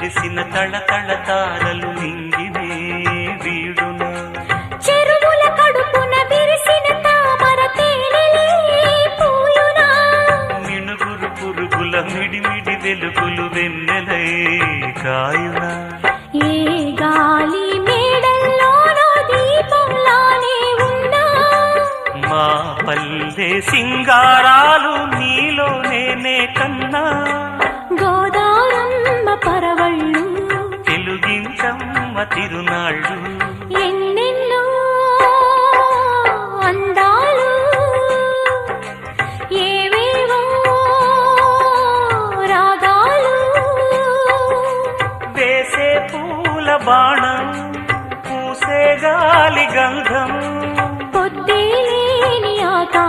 వెలిసిన తళతళ తారలు నింగినే వీడునా చెరువుల కడుపున విరిసిన తామర తేనెలే పూయునా మినుగురు పురుగుల మిడిమిడి వెలుగులు వెన్నెలై కాయునా ఏ గాలి మేడల్లోనో దీపంలానే ఉన్నా మా పల్లె సింగారాలు నీలో నేనే కన్నా గోదారమ్మ పరవళ్ళు తెలుగించమ్మ తిరునాళ్ళు ఎన్నెన్నో అందాలు ఏవేవో రాగాలు వేసే పూల బాణం పూసే గాలి గంధం